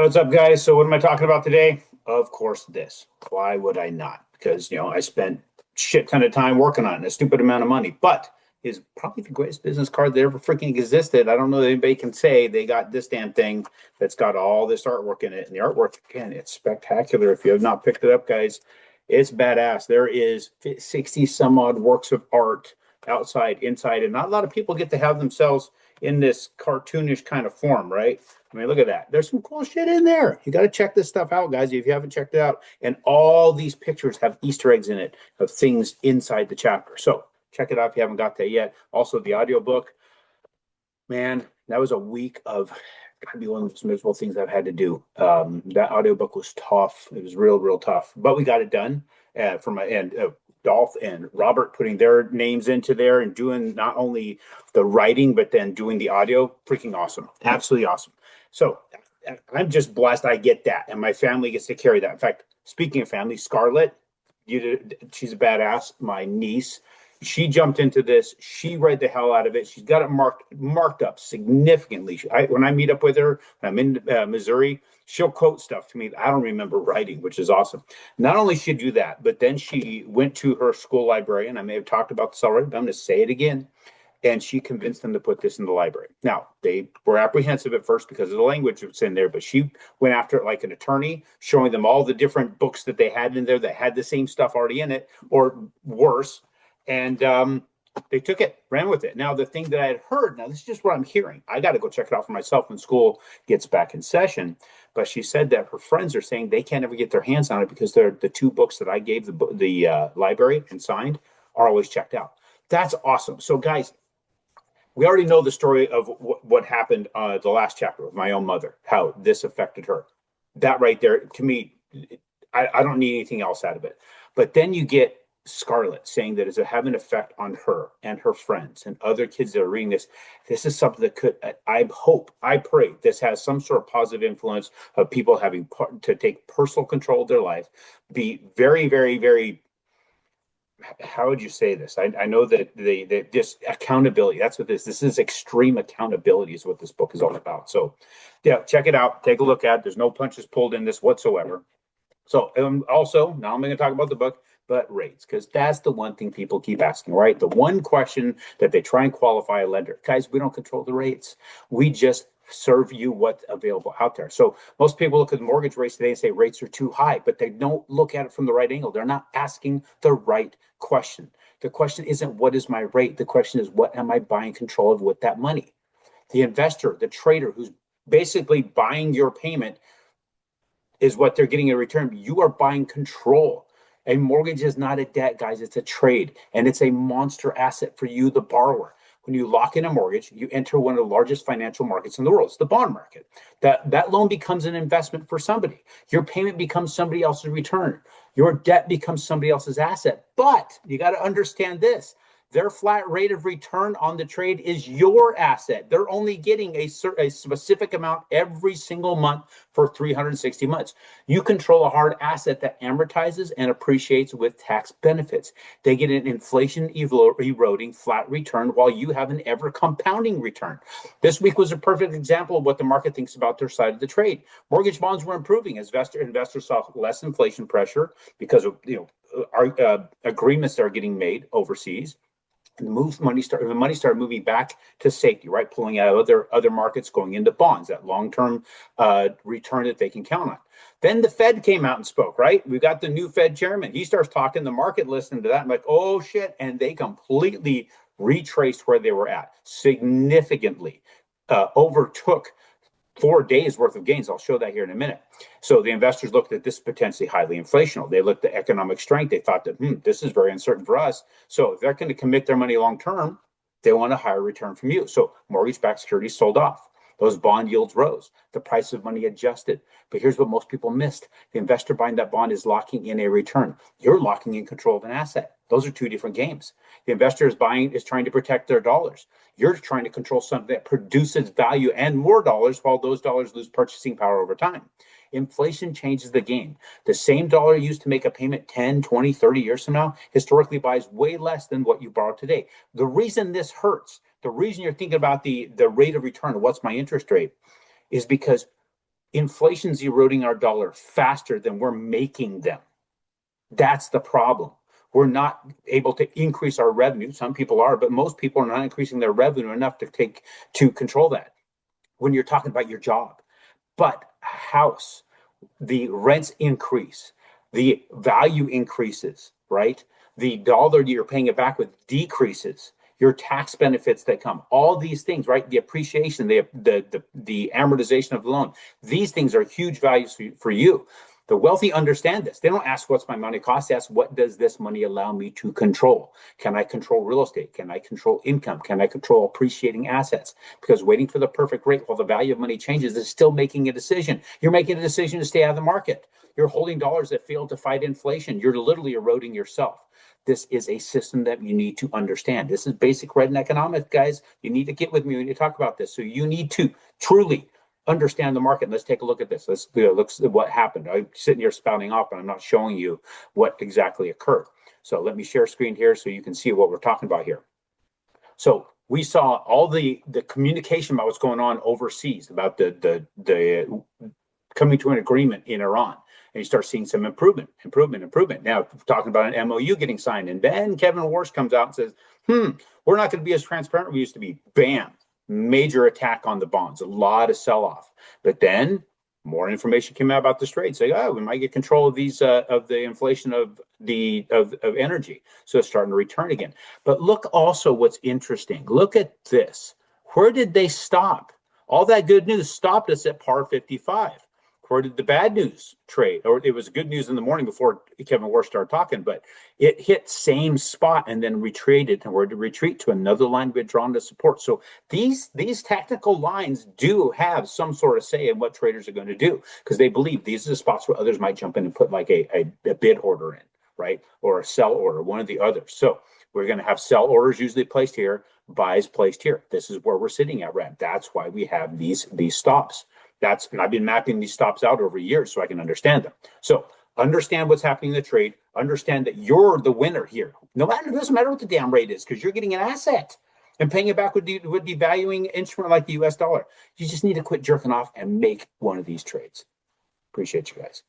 What's up, guys? So what am I talking about today? Of course, this. Why would I not? Because, I spent shit ton of time working on it, and a stupid amount of money, but is probably the greatest business card that ever freaking existed. I don't know that anybody can say they got this damn thing that's got all this artwork in it. And the artwork, again, it's spectacular. If you have not picked it up, guys, it's badass. There is 60 some odd works of art outside, inside, and not a lot of people get to have themselves in this cartoonish kind of form, right? I mean, look at that. There's some cool shit in there. You got to check this stuff out, guys, if you haven't checked it out. And all these pictures have Easter eggs in it of things inside the chapter. So check it out if you haven't got that yet. Also, the audiobook, man, that was a week of gotta be one of the most miserable things I've had to do. That audiobook was tough. It was real tough, but we got it done. Dolph and Robert putting their names into there and doing not only the writing, but then doing the audio. Freaking awesome. Absolutely awesome. So I'm just blessed I get that, and my family gets to carry that. In fact, speaking of family, Scarlett, she's a badass. My niece, she jumped into this. She read the hell out of it. She's got it marked up significantly. When I meet up with her, when I'm in Missouri, she'll quote stuff to me I don't remember writing, which is awesome. Not only she do that, but then she went to her school librarian. I may have talked about this already, but I'm going to say it again. And she convinced them to put this in the library. Now, they were apprehensive at first because of the language that's in there, but she went after it like an attorney, showing them all the different books that they had in there that had the same stuff already in it, or worse. And they took it, ran with it. Now, the thing that I had heard, now this is just what I'm hearing. I got to go check it out for myself when school gets back in session. But she said that her friends are saying they can't ever get their hands on it because they're the two books that I gave the library and signed are always checked out. That's awesome. So, guys, we already know the story of what happened the last chapter with my own mother, how this affected her. That right there, to me, I don't need anything else out of it. But then you get Scarlett saying that it's having an effect on her and her friends and other kids that are reading this. This is something that could, I pray this has some sort of positive influence of people having to take personal control of their life, be very, how would you say this? I know that this accountability, that's what this is extreme accountability is what this book is all about. So yeah, check it out. Take a look at it. There's no punches pulled in this whatsoever. So also, now I'm going to talk about the book, but rates, because that's the one thing people keep asking, right? The one question that they try and qualify a lender. Guys, we don't control the rates. We just serve you what's available out there. So most people look at the mortgage rates today and say rates are too high, but they don't look at it from the right angle. They're not asking the right question. The question isn't what is my rate? The question is what am I buying control of with that money? The investor, the trader who's basically buying your payment is what they're getting in return. You are buying control. A mortgage is not a debt, guys. It's a trade, and it's a monster asset for you, the borrower. When you lock in a mortgage, you enter one of the largest financial markets in the world. It's the bond market. That loan becomes an investment for somebody. Your payment becomes somebody else's return. Your debt becomes somebody else's asset. But you got to understand this. Their flat rate of return on the trade is your asset. They're only getting a specific amount every single month for 360 months. You control a hard asset that amortizes and appreciates with tax benefits. They get an inflation eroding flat return while you have an ever compounding return. This week was a perfect example of what the market thinks about their side of the trade. Mortgage bonds were improving as investors saw less inflation pressure because of agreements that are getting made overseas. And the money started moving back to safety, right? Pulling out of other markets, going into bonds, that long-term return that they can count on. Then the Fed came out and spoke, right? We've got the new Fed chairman. He starts talking, the market listened to that. I'm like, oh shit. And they completely retraced where they were at, significantly overtook 4 days worth of gains. I'll show that here in a minute. So the investors looked at this potentially highly inflational. They looked at economic strength. They thought that, this is very uncertain for us. So if they're going to commit their money long term, they want a higher return from you. So mortgage-backed securities sold off. Those bond yields rose. The price of money adjusted. But here's what most people missed. The investor buying that bond is locking in a return. You're locking in control of an asset. Those are two different games. The investor is trying to protect their dollars. You're trying to control something that produces value and more dollars while those dollars lose purchasing power over time. Inflation changes the game. The same dollar used to make a payment 10, 20, 30 years from now historically buys way less than what you borrow today. The reason this hurts, the reason you're thinking about the rate of return, what's my interest rate, is because inflation's eroding our dollar faster than we're making them. That's the problem. We're not able to increase our revenue. Some people are, but most people are not increasing their revenue enough to control that. When you're talking about your job, but a house, the rents increase, the value increases, right? The dollar you're paying it back with decreases. Your tax benefits that come, all these things, right? The appreciation, the amortization of the loan. These things are huge values for you. The wealthy understand this. They don't ask what's my money cost. They ask what does this money allow me to control? Can I control real estate? Can I control income? Can I control appreciating assets? Because waiting for the perfect rate while the value of money changes is still making a decision. You're making a decision to stay out of the market. You're holding dollars that fail to fight inflation. You're literally eroding yourself. This is a system that you need to understand. This is basic red in economics, guys. You need to get with me when you talk about this. So you need to truly understand the market. Let's take a look at this. Let's look at what happened. I'm sitting here spouting off, and I'm not showing you what exactly occurred. So let me share screen here so you can see what we're talking about here. So we saw all the communication about what's going on overseas, about the coming to an agreement in Iran. And you start seeing some improvement. Now, talking about an MOU getting signed. And then Kevin Warsh comes out and says, we're not going to be as transparent as we used to be. Bam. Major attack on the bonds, a lot of sell-off. But then more information came out about the trade, saying, "Oh, we might get control of these of the inflation of energy." So it's starting to return again. But look also what's interesting. Look at this. Where did they stop? All that good news stopped us at par 55. Where did the bad news trade? Or it was good news in the morning before Kevin Warsh started talking, but it hit same spot and then retreated, and we're to retreat to another line we had drawn to support. So these technical lines do have some sort of say in what traders are going to do, because they believe these are the spots where others might jump in and put like a bid order in, right? Or a sell order, one of the others. So we're going to have sell orders usually placed here, buys placed here. This is where we're sitting at, Red. That's why we have these stops. And I've been mapping these stops out over years so I can understand them. So understand what's happening in the trade. Understand that you're the winner here. It doesn't matter what the damn rate is, because you're getting an asset and paying it back with devaluing instrument like the US dollar. You just need to quit jerking off and make one of these trades. Appreciate you guys.